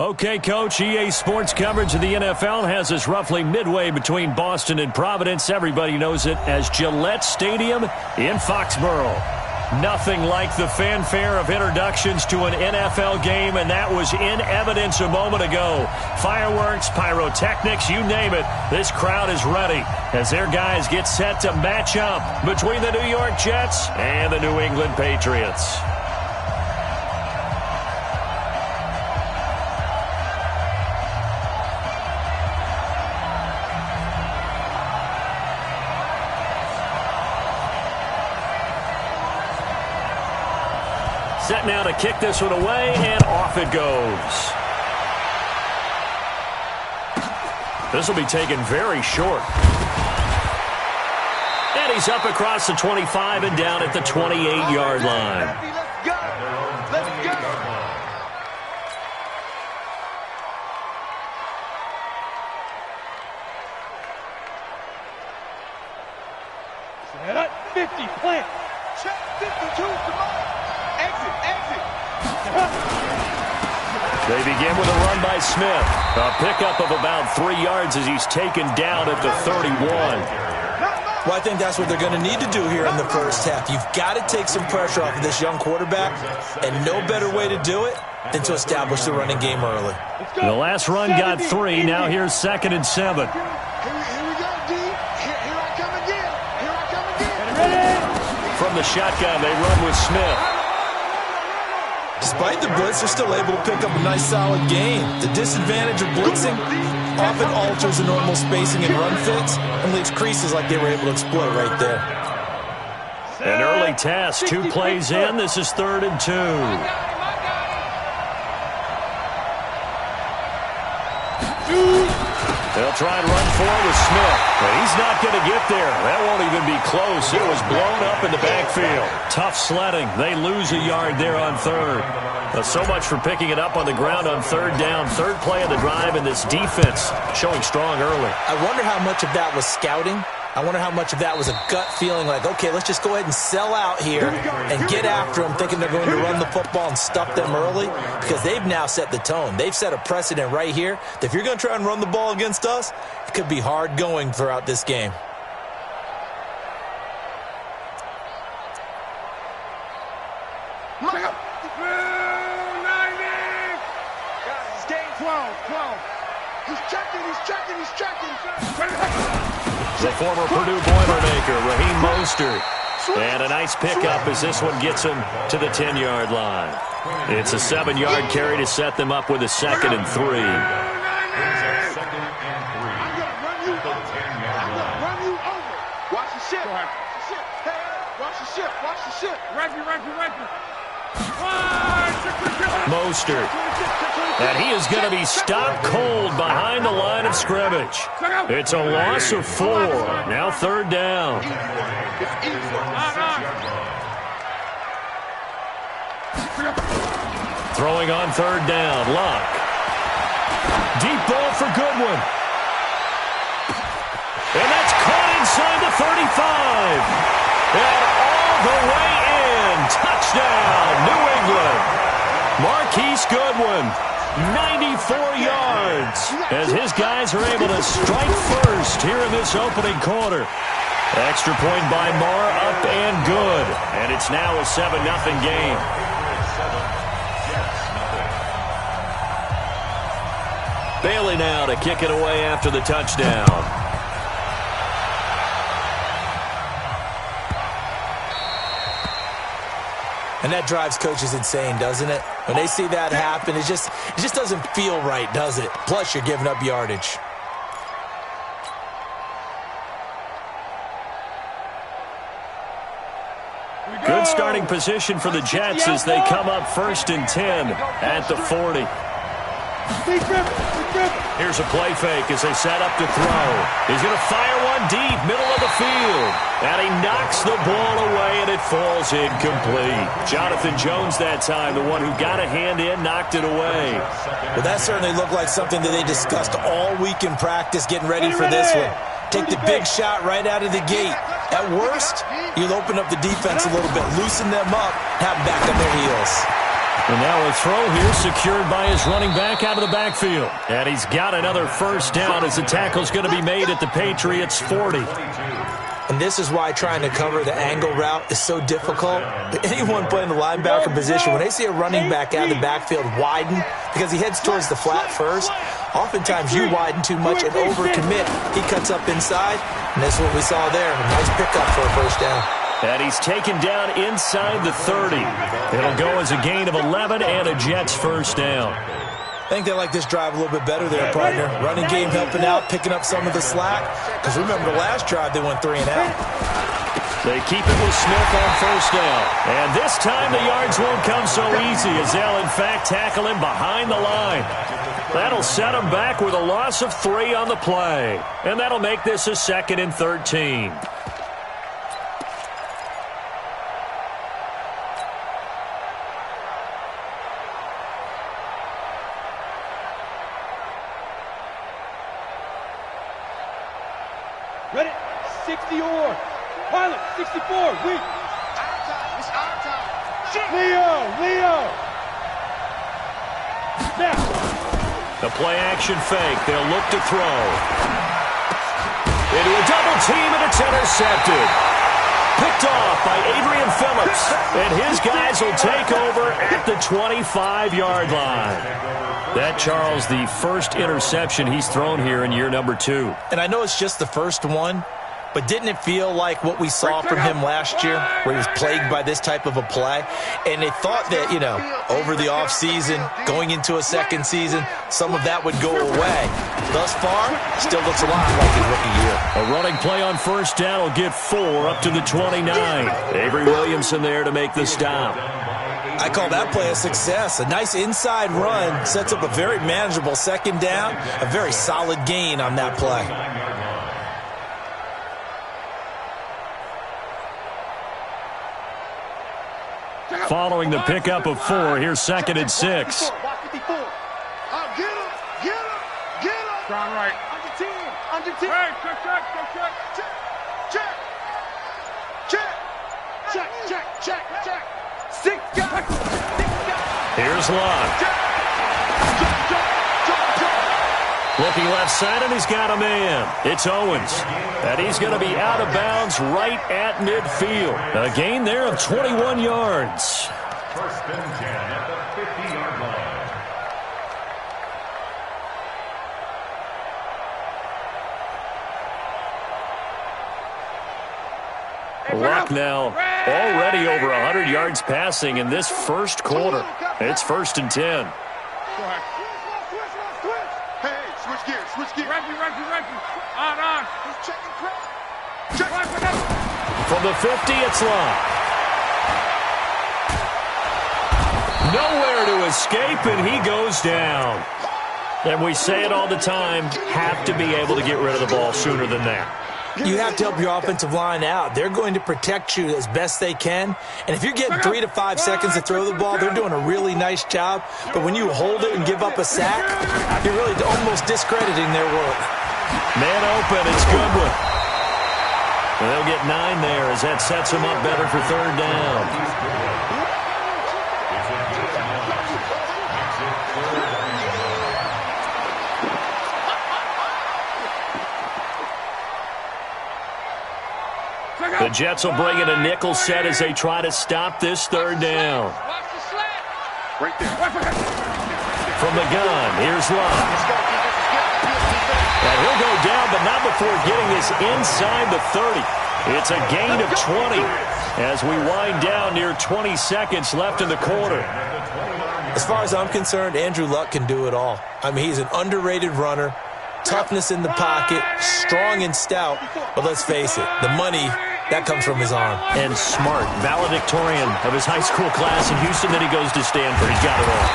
Okay, Coach, EA Sports coverage of the NFL has us roughly midway between Boston and Providence. Everybody knows it as Gillette Stadium in Foxborough. Nothing like the fanfare of introductions to an NFL game, and that was in evidence a moment ago. Fireworks, pyrotechnics, you name it. This crowd is ready as their guys get set to match up between the New York Jets and the New England Patriots. Set now to kick this one away, and off it goes. This will be taken very short. And he's up across the 25 and down at the 28-yard line. Let's go. Let's go. Set up 50, plant. Check 52, come on. Exit. They begin with a run by Smith. A pickup of about 3 yards as he's taken down at the 31. Well, I think that's what they're going to need to do here in the first half. You've got to take some pressure off of this young quarterback, and no better way to do it than to establish the running game early. The last run got 3. Now here's 2nd and 7. Here we go, D. Here I come again. From the shotgun, they run with Smith. Despite the blitz, they're still able to pick up a nice solid gain. The disadvantage of blitzing often alters the normal spacing and run fits and leaves creases like they were able to exploit right there. An early test, 2 plays in. This is 3rd and 2. They'll try and run forward with Smith. But he's not going to get there. That won't even be close. It was blown up in the backfield. Tough sledding. They lose a yard there on 3rd. So much for picking it up on the ground on 3rd down. 3rd play of the drive, and this defense showing strong early. I wonder how much of that was scouting. I wonder how much of that was a gut feeling like, okay, let's just go ahead and sell out here and get after them, thinking they're going to run the football and stuff them early, because they've now set the tone. They've set a precedent right here that if you're going to try and run the ball against us, it could be hard going throughout this game. Guys, it's game 12. He's checking. The former Purdue Boilermaker, Raheem Mostert. And a nice pickup as this one gets him to the 10-yard line. It's a 7-yard carry to set them up with a 2nd and 3. I'm going to run you over. Watch the ship. Watch the ship. Referee. Mostert. And he is going to be stopped cold behind the line of scrimmage. It's a loss of 4. Now 3rd down. Throwing on 3rd down. Luck. Deep ball for Goodwin. And that's caught inside the 35. And all the way in. Touchdown, New England. Marquise Goodwin, 94 yards, as his guys are able to strike first here in this opening quarter. Extra point by Marr, up and good. And it's now a 7-0 game. Bailey now to kick it away after the touchdown. And that drives coaches insane, doesn't it? When they see that happen, it just doesn't feel right, does it? Plus, you're giving up yardage. Good starting position for the Jets as they come up 1st and 10 at the 40. Here's a play fake as they set up to throw. He's going to fire one deep, middle of the field. And he knocks the ball away, and it falls incomplete. Jonathan Jones that time, the one who got a hand in, knocked it away. Well, that certainly looked like something that they discussed all week in practice, getting ready for this one. Take the big shot right out of the gate. At worst, you'll open up the defense a little bit, loosen them up, have them back on their heels. And now a throw here secured by his running back out of the backfield. And he's got another first down as the tackle's going to be made at the Patriots' 40. And this is why trying to cover the angle route is so difficult. Anyone playing the linebacker position, when they see a running back out of the backfield widen, because he heads towards the flat first, oftentimes you widen too much and overcommit. He cuts up inside, and that's what we saw there. A nice pickup for a first down. And he's taken down inside the 30. It'll go as a gain of 11 and a Jets first down. I think they like this drive a little bit better there, partner. Running game helping out, picking up some of the slack. Because remember the last drive, they went 3 and out. They keep it with Smith on first down. And this time the yards won't come so easy as they'll, in fact, tackle him behind the line. That'll set him back with a loss of 3 on the play. And that'll make this a 2nd and 13. Ready? 60 or. Pilot, 64. Weak. Our time. It's our time. Leo. Now. The play action fake. They'll look to throw. Into a double team, and it's intercepted. Picked off by Adrian Phillips. And his guys will take over at the 25-yard line. That, Charles, the first interception he's thrown here in year number 2. And I know it's just the first one, but didn't it feel like what we saw from him last year, where he was plagued by this type of a play? And they thought that, over the offseason, going into a second season, some of that would go away. Thus far, still looks a lot like his rookie year. A running play on first down will get 4 up to the 29. Avery Williamson there to make the stop. I call that play a success. A nice inside run sets up a very manageable second down, a very solid gain on that play. Following the pickup of 4, here's 2nd and 6. Get him. Strong right. Under 10. Hey, check. 6 guys. Here's Locke. Looking left side, and he's got a man. It's Owens. And he's going to be out of bounds right at midfield. A gain there of 21 yards. First and 10 at the 50-yard line. Luck now already over 100 yards passing in this first quarter. It's 1st and 10. Go ahead. Hey, switch gears. Reggie. On. Check. From the 50, it's Locke. Nowhere to escape, and he goes down. And we say it all the time, have to be able to get rid of the ball sooner than that. You have to help your offensive line out. They're going to protect you as best they can. And if you're getting 3 to 5 seconds to throw the ball, they're doing a really nice job. But when you hold it and give up a sack, you're really almost discrediting their work. Man open, it's Goodwin. And they'll get 9 there as that sets them up better for 3rd down. The Jets will bring in a nickel set as they try to stop this 3rd down. Right there. From the gun, here's Locke. And he'll go down, but not before getting this inside the 30. It's a gain of 20 as we wind down near 20 seconds left in the quarter. As far as I'm concerned, Andrew Luck can do it all. I mean, he's an underrated runner, toughness in the pocket, strong and stout. But let's face it, the money, that comes from his arm. And smart, valedictorian of his high school class in Houston. Then he goes to Stanford. He's got it all.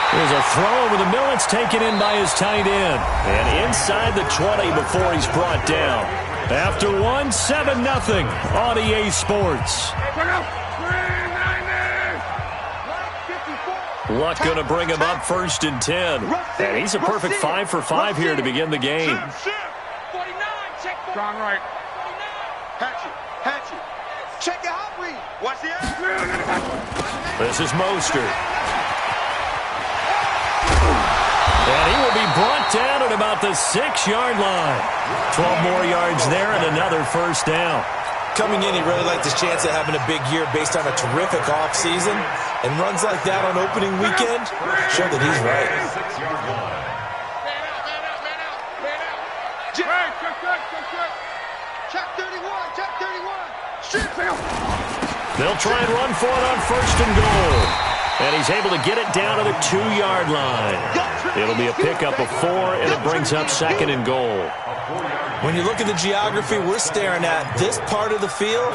There's a throw over the middle. It's taken in by his tight end. And inside the 20 before he's brought down. After 1, 7-0 on EA Sports. Luck going to bring him up 1st and 10. And he's a perfect 5 for 5 here to begin the game. Strong right. Hatchet. Check your hot read. Watch the action. This is Mostert. about the 6-yard line. 12 more yards there and another first down. Coming in, he really liked his chance of having a big year based on a terrific offseason. And runs like that on opening weekend show that he's right. 6-yard line. Check 31, check 31. Shoot. They'll try and run for it on first and goal. And he's able to get it down to the 2-yard line. It'll be a pickup of 4, and it brings up second and goal. When you look at the geography we're staring at, this part of the field,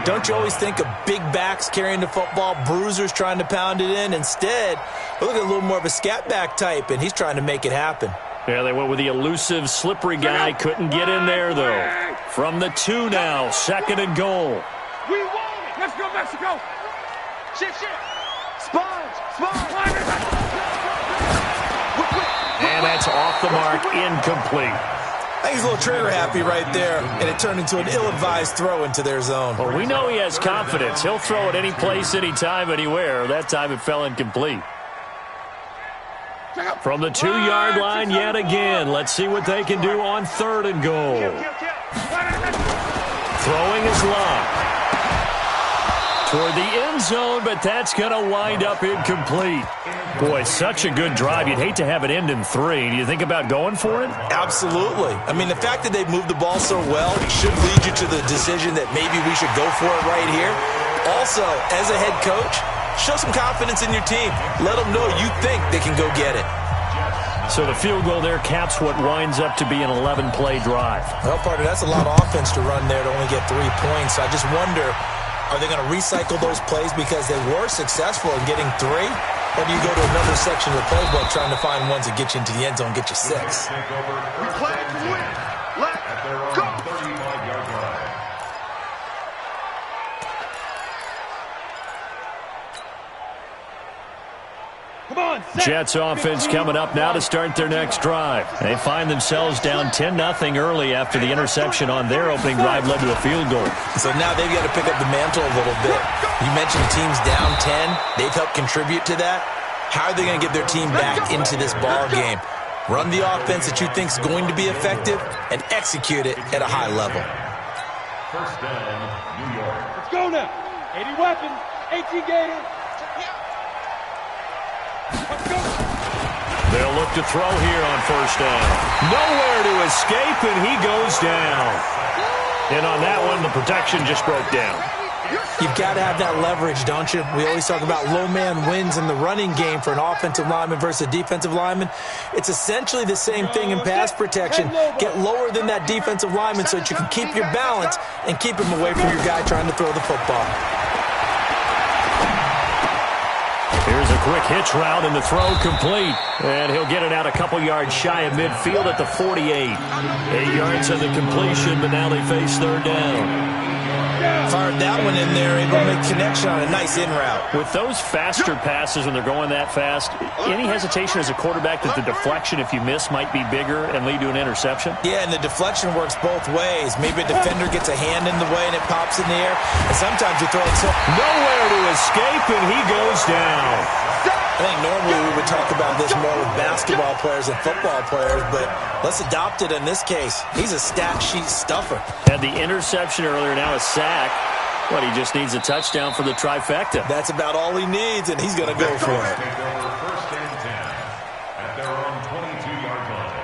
don't you always think of big backs carrying the football, bruisers trying to pound it in? Instead, we look at a little more of a scat back type, and he's trying to make it happen. Yeah, they went with the elusive, slippery guy. Couldn't get in there, though. From the 2 now, second and goal. We won it. Let's go, Mexico. Shift. Sponge. And that's off the mark, incomplete. I think he's a little trigger happy right there, and it turned into an ill-advised throw into their zone. Well, we know he has confidence. He'll throw it any place, anytime, anywhere. That time it fell incomplete. From the 2-yard line yet again. Let's see what they can do on third and goal. Throwing is locked toward the end zone, but that's going to wind up incomplete. Boy, such a good drive. You'd hate to have it end in 3. Do you think about going for it? Absolutely. I mean, the fact that they've moved the ball so well should lead you to the decision that maybe we should go for it right here. Also, as a head coach, show some confidence in your team. Let them know you think they can go get it. So the field goal there caps what winds up to be an 11-play drive. Well, partner, that's a lot of offense to run there to only get 3 points. So I just wonder, are they going to recycle those plays because they were successful in getting 3? Or do you go to another section of the playbook trying to find ones that get you into the end zone and get you 6? We play to win. Let's go. 35-yard line. Come on, Jets offense coming up now to start their next drive. They find themselves down 10-0 early after the interception on their opening drive led to a field goal. So now they've got to pick up the mantle a little bit. You mentioned teams down 10. They've helped contribute to that. How are they going to get their team back into this ball game? Run the offense that you think is going to be effective and execute it at a high level. First down, New York. Let's go now. 80 weapons, 18 Gators. Let's go. They'll look to throw here on first down. Nowhere to escape, and he goes down. And on that one, the protection just broke down. You've got to have that leverage, don't you? We always talk about low man wins in the running game for an offensive lineman versus a defensive lineman. It's essentially the same thing in pass protection. Get lower than that defensive lineman so that you can keep your balance and keep him away from your guy trying to throw the football. Here's a quick hitch route, and the throw complete. And he'll get it out a couple yards shy of midfield at the 48. 8 yards on the completion, but now they face third down. Fired that one in there, able to make connection on a nice in route. With those faster passes when they're going that fast, any hesitation as a quarterback that the deflection, if you miss, might be bigger and lead to an interception? Yeah, and the deflection works both ways. Maybe a defender gets a hand in the way and it pops in the air, and sometimes you throw it so nowhere to escape, and he goes down. I think normally we would talk about this more with basketball players and football players, but let's adopt it in this case. He's a stat sheet stuffer. Had the interception earlier, now a sack. But he just needs a touchdown for the trifecta. That's about all he needs, and he's going to go for it. Take over first and 10 at their own 22-yard line.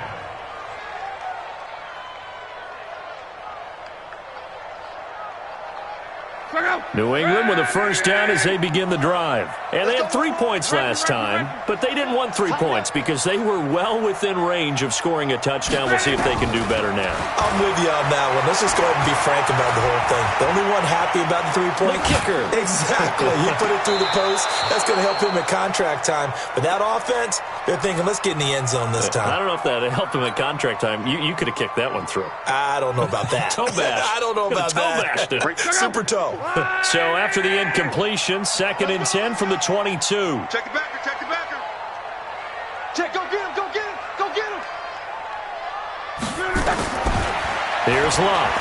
New England with a first down as they begin the drive. And they had 3 points last time, but they didn't want 3 points because they were well within range of scoring a touchdown. We'll see if they can do better now. I'm with you on that one. Let's just go ahead and be frank about the whole thing. The only one happy about the 3-point kicker. Exactly. You put it through the post. That's going to help him at contract time. But that offense, they're thinking, let's get in the end zone this time. I don't know if that helped him at contract time. You could have kicked that one through. I don't know about that. Toe bash. I don't know about that. Super toe. So after the incompletion, 2nd and 10 from the 22. Check the backer, check the backer. Check, go get him, go get him, go get him. Here's Love.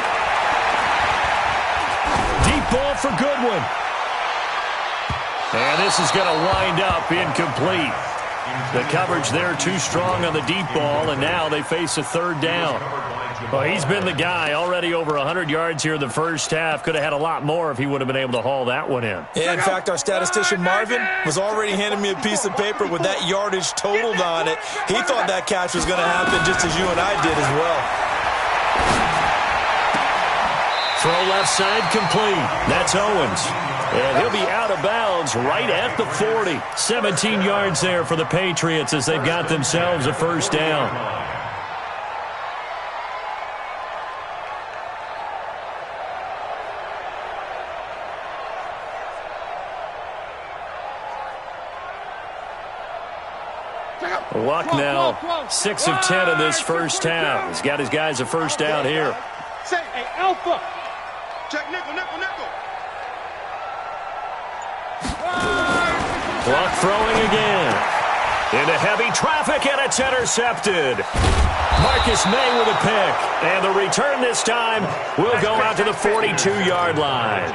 Deep ball for Goodwin. And this is going to wind up incomplete. The coverage there too strong on the deep ball, and now they face a third down. Well, he's been the guy already over 100 yards here in the first half. Could have had a lot more if he would have been able to haul that one in. Yeah, in fact, our statistician Marvin was already handing me a piece of paper with that yardage totaled on it. He thought that catch was going to happen just as you and I did as well. Throw left side complete. That's Owens. And he'll be out of bounds right at the 40. 17 yards there for the Patriots as they've got themselves a first down. Luck now 6 of 10 in this first half. He's got his guys a first down here. Say, hey, Alpha. Check nickel, nickel, nickel. Luck throwing again. Into heavy traffic, and it's intercepted. Marcus May with a pick. And the return this time will go out to the 42-yard line.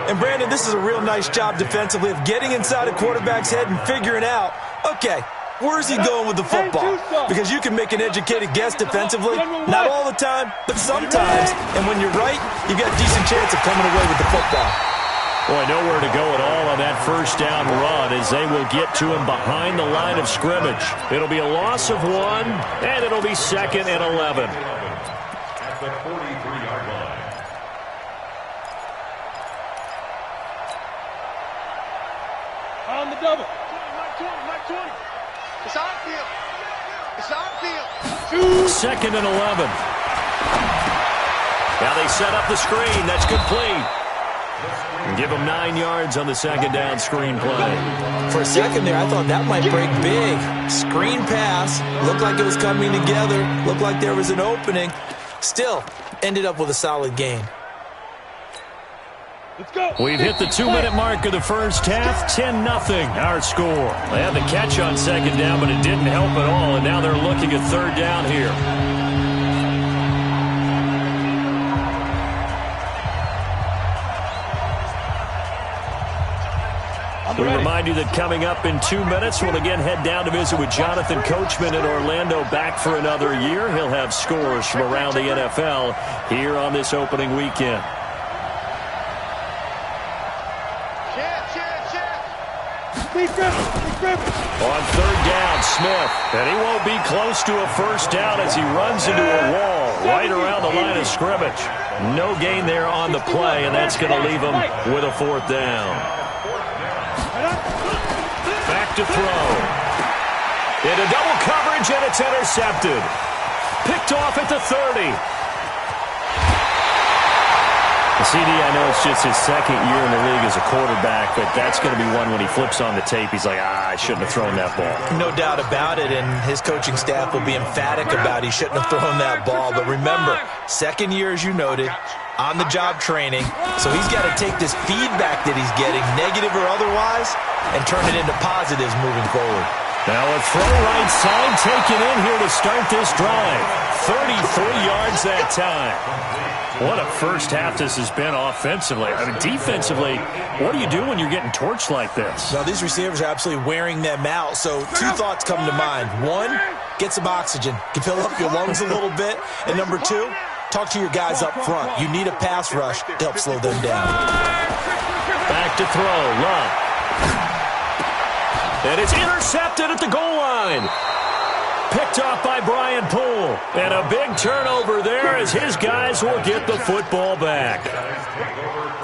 And, Brandon, this is a real nice job defensively of getting inside a quarterback's head and figuring out, okay, where's he going with the football? Because you can make an educated guess defensively. Not all the time, but sometimes. And when you're right, you've got a decent chance of coming away with the football. Boy, nowhere to go at all on that first down run as they will get to him behind the line of scrimmage. It'll be a loss of 1, and it'll be 2nd and 11. At the 43-yard line. On the double. Mike 20. It's on field. It's on field. 2nd and 11. Now they set up the screen. That's complete. Give him 9 yards on the second down screen play. For a second there, I thought that might break big. Screen pass. Looked like it was coming together. Looked like there was an opening. Still, ended up with a solid game. Let's go. We've hit the 2-minute mark of the first half. 10-0 our score. They had the catch on second down, but it didn't help at all, and now they're looking at third down here. We remind you that coming up in 2 minutes, we'll again head down to visit with Jonathan Coachman in Orlando, back for another year. He'll have scores from around the NFL here on this opening weekend. On third down, Smith, and he won't be close to a first down as he runs into a wall right around the line of scrimmage. No gain there on the play, and that's going to leave him with a fourth down. Back to throw. Into double coverage, and it's intercepted. Picked off at the 30. CD, I know it's just his second year in the league as a quarterback, but that's going to be one when he flips on the tape. He's like, I shouldn't have thrown that ball. No doubt about it, and his coaching staff will be emphatic about he shouldn't have thrown that ball. But remember, second year, as you noted, on-the-job training, so he's got to take this feedback that he's getting, negative or otherwise, and turn it into positives moving forward. Now a throw right side taken in here to start this drive. 33 yards that time. What a first half this has been offensively. I mean, defensively, what do you do when you're getting torched like this? Now, these receivers are absolutely wearing them out. So 2 thoughts come to mind. 1, get some oxygen. You fill up your lungs a little bit. And number 2, talk to your guys up front. You need a pass rush to help slow them down. Back to throw. Love. And it's intercepted at the goal line. Picked off by Brian Poole. And a big turnover there as his guys will get the football back.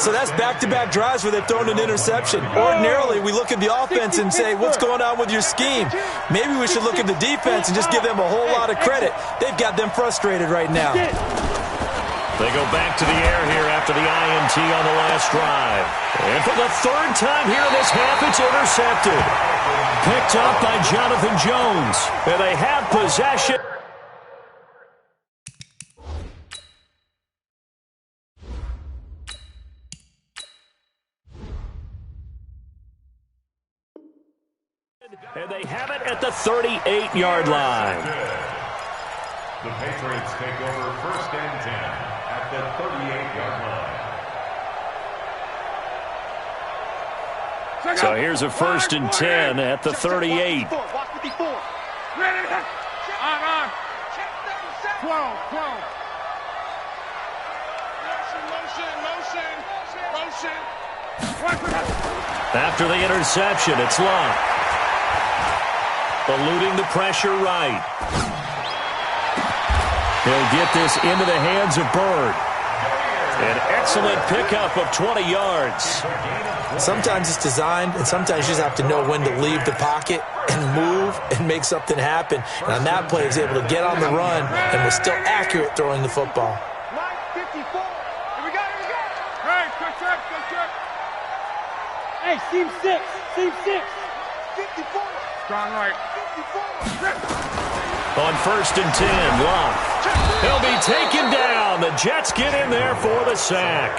So that's back-to-back drives where they've thrown an interception. Ordinarily, we look at the offense and say, what's going on with your scheme? Maybe we should look at the defense and just give them a whole lot of credit. They've got them frustrated right now. They go back to the air here after the INT on the last drive. And for the third time here in this half, it's intercepted. Picked up by Jonathan Jones. And they have possession. And they have it at the 38-yard line. The Patriots take over 1st and 10 at the 38-yard line. So here's a 1st and 10 at the 38. Watch 54. On. 12. Motion. After the interception, it's Locke. Eluding the pressure right. He'll get this into the hands of Bird. An excellent pickup of 20 yards. Sometimes it's designed, and sometimes you just have to know when to leave the pocket and move and make something happen. And on that play, he was able to get on the run and was still accurate throwing the football. 54. Here we go. Hey, good check. Hey, seam 6. 54. Strong right. 54. On 1st and 10, Locke. He'll be taken down. The Jets get in there for the sack.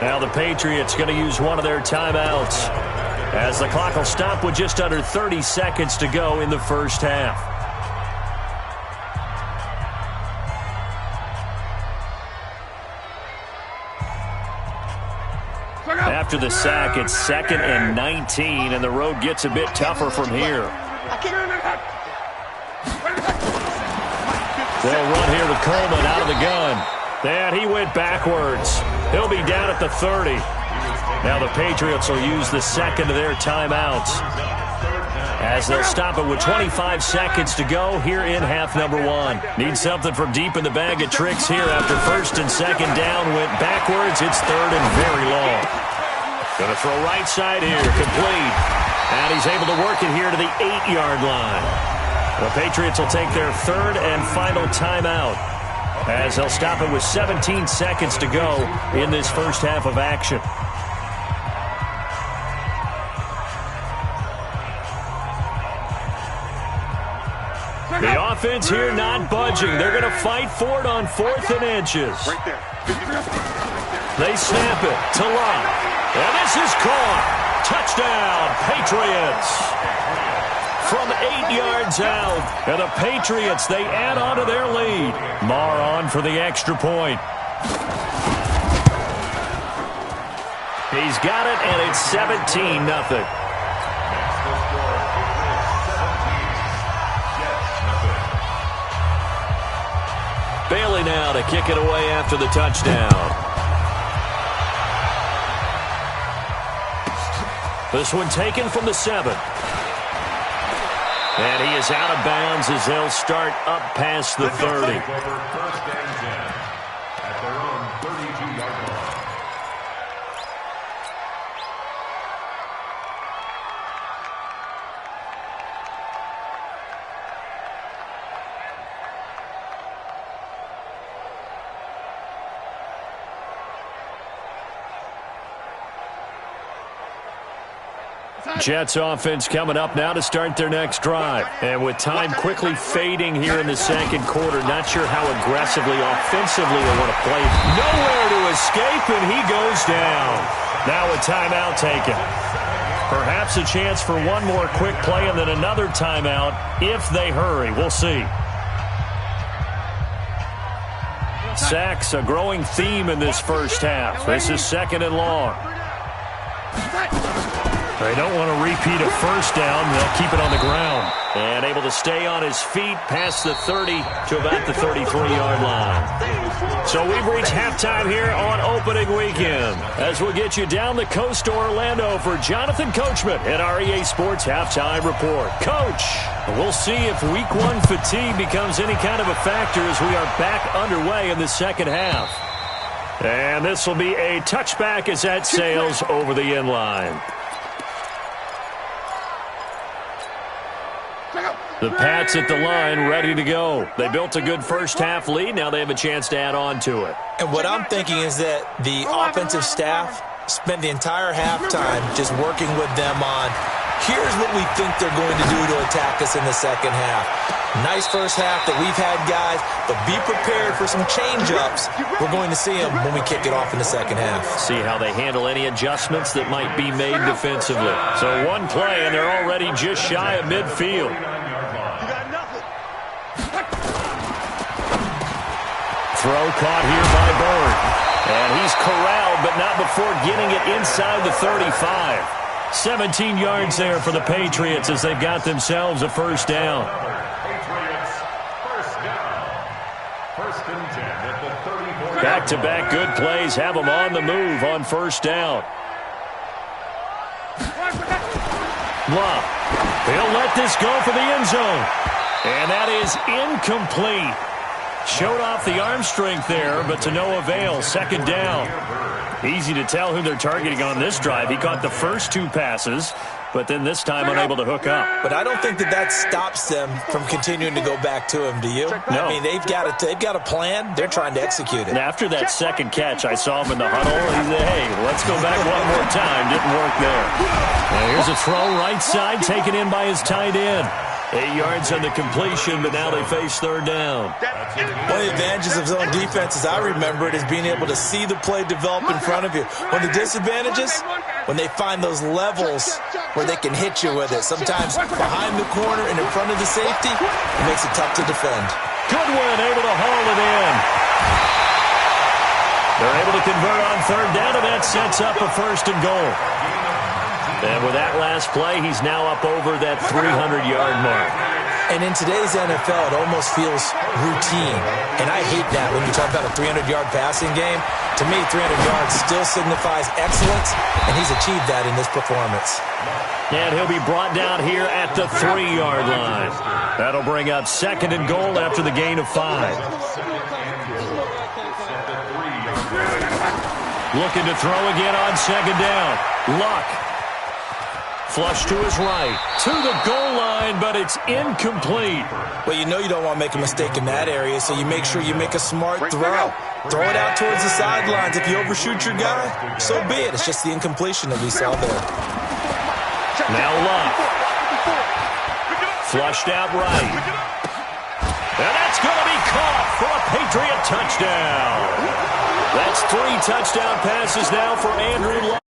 Now the Patriots going to use one of their timeouts, as the clock will stop with just under 30 seconds to go in the first half. After the sack, it's 2nd and 19, and the road gets a bit tougher from here. They'll run here with Coleman out of the gun. And he went backwards. He'll be down at the 30. Now the Patriots will use the 2nd of their timeouts, as they'll stop it with 25 seconds to go here in half number 1. Need something from deep in the bag of tricks here after 1st and 2nd down. Went backwards. It's 3rd and very long. Going to throw right side here. Complete. And he's able to work it here to the 8-yard line. The Patriots will take their 3rd and final timeout, as they'll stop it with 17 seconds to go in this first half of action. The offense here not budging. They're going to fight for it on 4th and inches. Right there. They snap it to Locke. And this is caught. Touchdown, Patriots. From 8 yards out. And the Patriots, they add on to their lead. Marr on for the extra point. He's got it, and it's 17-0. Bailey now to kick it away after the touchdown. This one taken from the 7. And he is out of bounds as they'll start up past the 30. First and 10 at their own 32-yard line. Jets offense coming up now to start their next drive. And with time quickly fading here in the second quarter, not sure how aggressively, offensively they want to play. Nowhere to escape, and he goes down. Now a timeout taken. Perhaps a chance for one more quick play and then another timeout if they hurry. We'll see. Sacks, a growing theme in this first half. This is 2nd and long. They don't want to repeat a first down. They'll keep it on the ground. And able to stay on his feet past the 30 to about the 33-yard line. So we've reached halftime here on opening weekend, as we'll get you down the coast to Orlando for Jonathan Coachman at our EA Sports Halftime Report. Coach, we'll see if Week 1 fatigue becomes any kind of a factor as we are back underway in the second half. And this will be a touchback as that sails over the end line. The Pats at the line, ready to go. They built a good first half lead. Now they have a chance to add on to it. And what I'm thinking is that the offensive staff spent the entire halftime just working with them on, here's what we think they're going to do to attack us in the second half. Nice first half that we've had, guys, but be prepared for some change-ups. We're going to see them when we kick it off in the second half. See how they handle any adjustments that might be made defensively. So one play, and they're already just shy of midfield. Throw caught here by Bird. And he's corralled, but not before getting it inside the 35. 17 yards there for the Patriots as they've got themselves a first down. Patriots, first down. First and 10 at the 34. Back-to-back good plays have them on the move on first down. Bluff. He'll let this go for the end zone. And that is incomplete. Showed off the arm strength there, but to no avail. Second down. Easy to tell who they're targeting on this drive. He caught the first two passes, but then this time unable to hook up. But I don't think that stops them from continuing to go back to him, do you? No. I mean, they've got a plan. They're trying to execute it. And after that second catch, I saw him in the huddle. He said, hey, let's go back one more time. Didn't work there. Now here's a throw right side, taken in by his tight end. 8 yards on the completion, but now they face third down. One of the advantages of zone defense, as I remember it, is being able to see the play develop in front of you. One of the disadvantages, when they find those levels where they can hit you with it. Sometimes behind the corner and in front of the safety, it makes it tough to defend. Goodwin able to haul it in. They're able to convert on third down, and that sets up a first and goal. And with that last play, he's now up over that 300-yard mark. And in today's NFL, it almost feels routine. And I hate that when you talk about a 300-yard passing game. To me, 300 yards still signifies excellence, and he's achieved that in this performance. And he'll be brought down here at the 3-yard line. That'll bring up second and goal after the gain of 5. Looking to throw again on second down. Luck. Flush to his right, to the goal line, but it's incomplete. Well, you know you don't want to make a mistake in that area, so you make sure you make a smart throw. Throw it out towards the sidelines. If you overshoot your guy, so be it. It's just the incompletion that we saw there. Now Luck. Flushed out right. And that's going to be caught for a Patriot touchdown. That's 3 touchdown passes now for Andrew Luck.